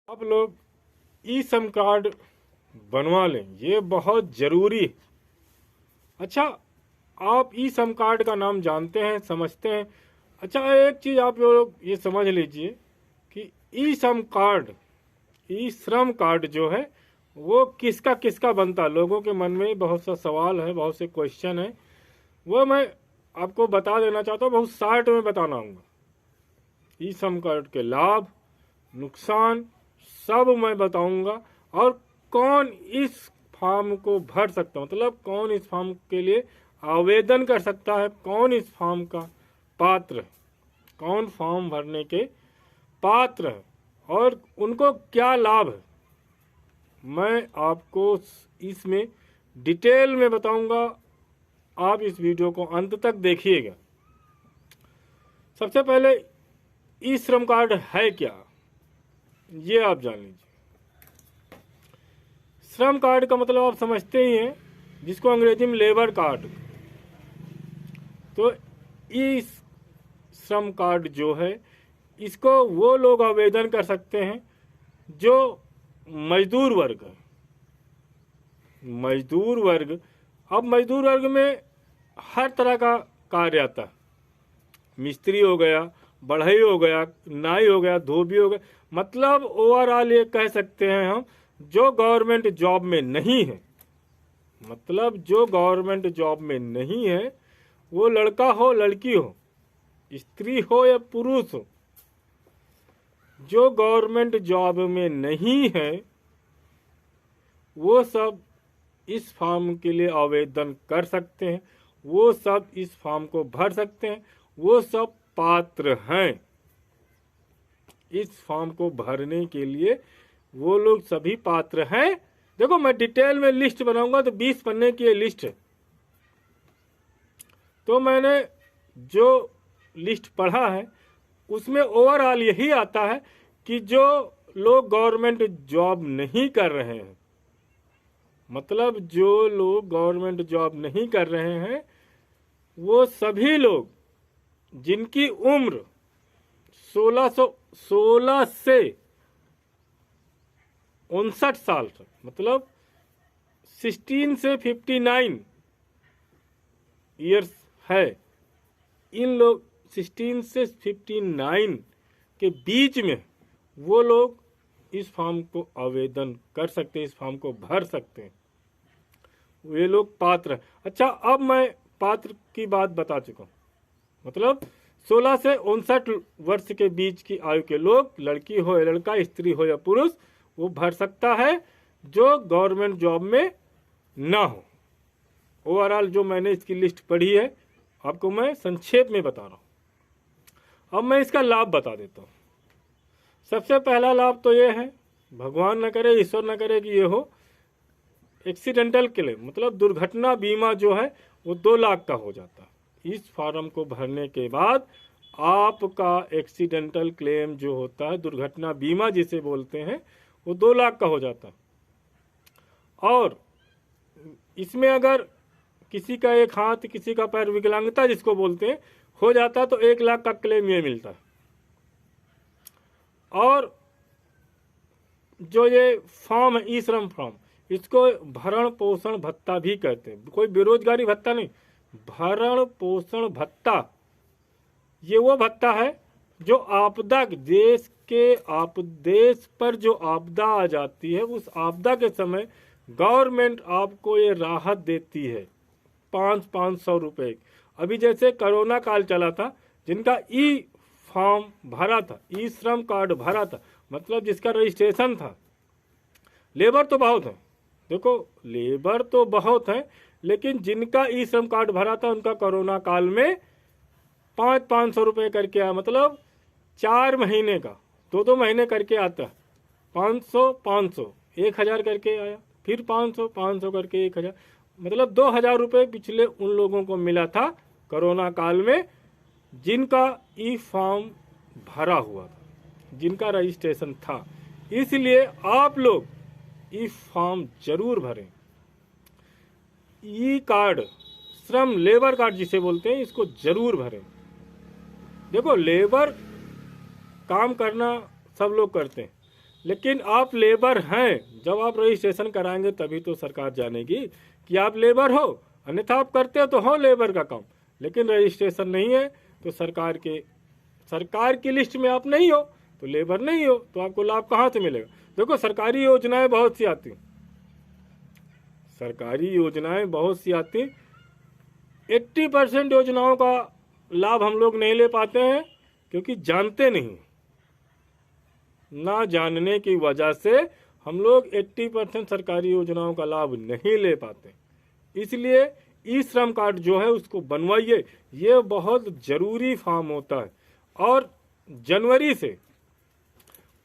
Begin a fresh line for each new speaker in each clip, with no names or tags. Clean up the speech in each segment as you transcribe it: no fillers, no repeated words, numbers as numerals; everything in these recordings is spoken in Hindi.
आप लोग ई श्रम कार्ड बनवा लें, ये बहुत ज़रूरी है। अच्छा, आप ई श्रम कार्ड का नाम जानते हैं, समझते हैं। अच्छा, एक चीज़ आप लोग ये समझ लीजिए कि ई श्रम कार्ड जो है वो किसका किसका बनता है। लोगों के मन में बहुत सा सवाल है, बहुत से क्वेश्चन है, वो मैं आपको बता देना चाहता हूँ, बहुत शार्ट में बताना आऊँगा। ई श्रम कार्ड के लाभ, नुकसान सब मैं बताऊंगा, और कौन इस फॉर्म को भर सकता, मतलब कौन इस फॉर्म के लिए आवेदन कर सकता है, कौन इस फॉर्म का पात्र है, कौन फॉर्म भरने के पात्र है और उनको क्या लाभ है, मैं आपको इसमें डिटेल में बताऊंगा। आप इस वीडियो को अंत तक देखिएगा। सबसे पहले ई श्रम कार्ड है क्या, ये आप जान लीजिए। श्रम कार्ड का मतलब आप समझते ही हैं, जिसको अंग्रेजी में लेबर कार्ड। तो ई श्रम कार्ड जो है, इसको वो लोग आवेदन कर सकते हैं जो मजदूर वर्ग है। मजदूर वर्ग, अब मजदूर वर्ग में हर तरह का कार्य आता है। मिस्त्री हो गया, बढ़ई हो गया, नाई हो गया, धोबी हो गया, मतलब ओवरऑल ये कह सकते हैं हम, जो गवर्नमेंट जॉब में नहीं है, मतलब जो गवर्नमेंट जॉब में नहीं है, वो लड़का हो लड़की हो, स्त्री हो या पुरुष हो, जो गवर्नमेंट जॉब में नहीं है, वो सब इस फॉर्म के लिए आवेदन कर सकते हैं, वो सब इस फॉर्म को भर सकते हैं, वो सब पात्र हैं। इस फॉर्म को भरने के लिए वो लोग सभी पात्र हैं। देखो, मैं डिटेल में लिस्ट बनाऊंगा तो 20 पन्ने की ये लिस्ट है। तो मैंने जो लिस्ट पढ़ा है उसमें ओवरऑल यही आता है कि जो लोग गवर्नमेंट जॉब नहीं कर रहे हैं, मतलब जो लोग गवर्नमेंट जॉब नहीं कर रहे हैं, वो सभी लोग जिनकी उम्र 16 से 59 साल तक, मतलब 16 से 59 ईयर्स है, इन लोग 16 से 59 के बीच में वो लोग इस फॉर्म को आवेदन कर सकते हैं, इस फॉर्म को भर सकते हैं, वे लोग पात्र हैं। अच्छा, अब मैं पात्र की बात बता चुका हूँ, मतलब 16 से 59 वर्ष के बीच की आयु के लोग, लड़की हो या लड़का, स्त्री हो या पुरुष, वो भर सकता है जो गवर्नमेंट जॉब में ना हो। ओवरऑल जो मैंने इसकी लिस्ट पढ़ी है, आपको मैं संक्षेप में बता रहा हूँ। अब मैं इसका लाभ बता देता हूँ। सबसे पहला लाभ तो ये है, भगवान न करे, ईश्वर न करे कि ये हो, एक्सीडेंटल क्लेम, मतलब दुर्घटना बीमा जो है वो 2 लाख का हो जाता है। इस फॉर्म को भरने के बाद आपका एक्सीडेंटल क्लेम जो होता है, दुर्घटना बीमा जिसे बोलते हैं, वो 2 लाख का हो जाता है। और इसमें अगर किसी का एक हाथ, किसी का पैर, विकलांगता जिसको बोलते हैं, हो जाता है तो 1 लाख का क्लेम ये मिलता है। और जो ये फॉर्म है, ई श्रम फॉर्म, इसको भरण पोषण भत्ता भी कहते हैं। कोई बेरोजगारी भत्ता नहीं, भरण पोषण भत्ता। ये वो भत्ता है जो आपदा, देश पर जो आपदा आ जाती है, उस आपदा के समय गवर्नमेंट आपको ये राहत देती है, 500 रुपये। अभी जैसे कोरोना काल चला था, जिनका ई फॉर्म भरा था, ई श्रम कार्ड भरा था, मतलब जिसका रजिस्ट्रेशन था, लेबर तो बहुत है, देखो लेबर तो बहुत है, लेकिन जिनका ई श्रम कार्ड भरा था उनका कोरोना काल में 500 रुपये करके आया, मतलब 4 महीने का, 2 महीने करके आता है, 500 1000 करके आया, फिर 500 करके 1000, मतलब 2000 रुपये पिछले उन लोगों को मिला था कोरोना काल में, जिनका ई फॉर्म भरा हुआ था, जिनका रजिस्ट्रेशन था। इसलिए आप लोग ई फॉर्म जरूर भरें। ई कार्ड, श्रम लेबर कार्ड जिसे बोलते हैं, इसको जरूर भरें। देखो, लेबर काम करना सब लोग करते हैं, लेकिन आप लेबर हैं, जब आप रजिस्ट्रेशन कराएंगे तभी तो सरकार जानेगी कि आप लेबर हो, अन्यथा आप करते हो तो हो लेबर का काम, लेकिन रजिस्ट्रेशन नहीं है तो सरकार की लिस्ट में आप नहीं हो तो लेबर नहीं हो, तो आपको लाभ कहाँ से मिलेगा। देखो सरकारी योजनाएं बहुत सी आती, सरकारी योजनाएं बहुत सी आती, 80% योजनाओं का लाभ हम लोग नहीं ले पाते हैं क्योंकि जानते नहीं, ना जानने की वजह से हम लोग 80% सरकारी योजनाओं का लाभ नहीं ले पाते। इसलिए ई श्रम कार्ड जो है उसको बनवाइए, ये बहुत ज़रूरी फॉर्म होता है। और जनवरी से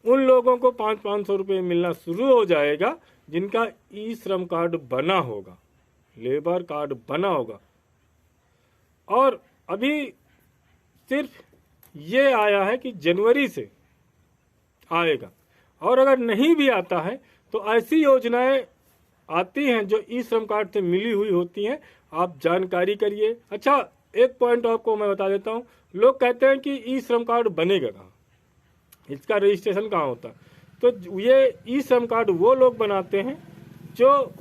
उन लोगों को 500-500 रुपये मिलना शुरू हो जाएगा जिनका ई श्रम कार्ड बना होगा, लेबर कार्ड बना होगा। और अभी सिर्फ ये आया है कि जनवरी से आएगा, और अगर नहीं भी आता है तो ऐसी योजनाएं आती हैं जो ई श्रम कार्ड से मिली हुई होती हैं, आप जानकारी करिए। अच्छा, एक पॉइंट आपको मैं बता देता हूँ, लोग कहते हैं कि ई श्रम कार्ड बनेगा कहाँ, इसका रजिस्ट्रेशन कहाँ होता है। तो ये ई श्रम कार्ड वो लोग बनाते हैं जो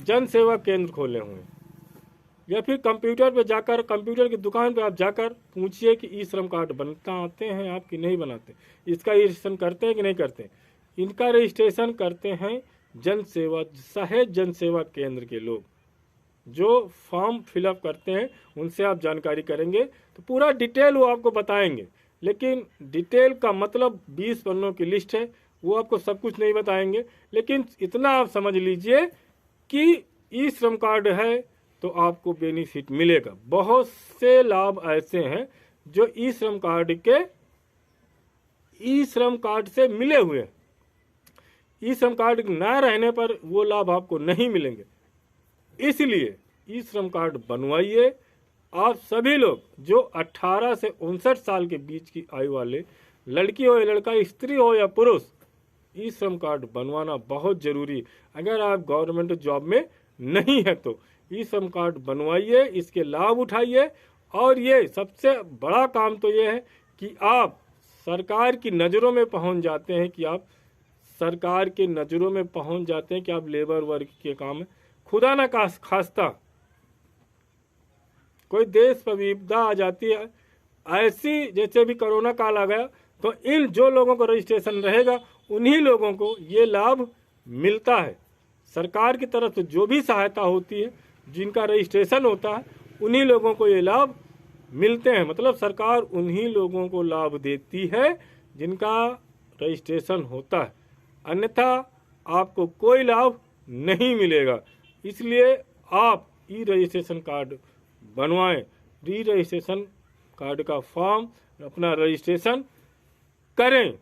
जन सेवा केंद्र खोले हुए हैं, या फिर कंप्यूटर पे जाकर, कंप्यूटर की दुकान पे आप जाकर पूछिए कि ई श्रम कार्ड बनता आते हैं आप कि नहीं बनाते, इसका रजिस्ट्रेशन करते हैं कि नहीं करते। इनका रजिस्ट्रेशन करते हैं सहज जन सेवा केंद्र के लोग, जो फॉर्म फिलअप करते हैं उनसे आप जानकारी करेंगे तो पूरा डिटेल वो आपको बताएंगे। लेकिन डिटेल का मतलब 20 पन्नों की लिस्ट है, वो आपको सब कुछ नहीं बताएंगे, लेकिन इतना आप समझ लीजिए कि ई श्रम कार्ड है तो आपको बेनिफिट मिलेगा। बहुत से लाभ ऐसे हैं जो ई श्रम कार्ड से मिले हुए हैं, ई श्रम कार्ड ना रहने पर वो लाभ आपको नहीं मिलेंगे। इसलिए ई श्रम कार्ड बनवाइए। आप सभी लोग जो 18 से 59 साल के बीच की आयु वाले, लड़की हो या लड़का, स्त्री हो या पुरुष, ई श्रम कार्ड बनवाना बहुत जरूरी। अगर आप गवर्नमेंट जॉब में नहीं है तो ई श्रम कार्ड बनवाइए, इसके लाभ उठाइए। और ये सबसे बड़ा काम तो ये है कि आप सरकार की नज़रों में पहुंच जाते हैं, कि आप सरकार के नज़रों में पहुंच जाते हैं कि आप लेबर वर्ग के काम है। खुदा ना खास्ता कोई देश पर विपदा आ जाती है, ऐसी जैसे भी कोरोना काल आ गया, तो इन जो लोगों का रजिस्ट्रेशन रहेगा उन्हीं लोगों को ये लाभ मिलता है। सरकार की तरफ से जो भी सहायता होती है, जिनका रजिस्ट्रेशन होता है, उन्हीं लोगों को ये लाभ मिलते हैं। मतलब सरकार उन्हीं लोगों को लाभ देती है जिनका रजिस्ट्रेशन होता है, अन्यथा आपको कोई लाभ नहीं मिलेगा। इसलिए आप ई रजिस्ट्रेशन कार्ड बनवाएं, ई रजिस्ट्रेशन कार्ड का फॉर्म अपना रजिस्ट्रेशन करें।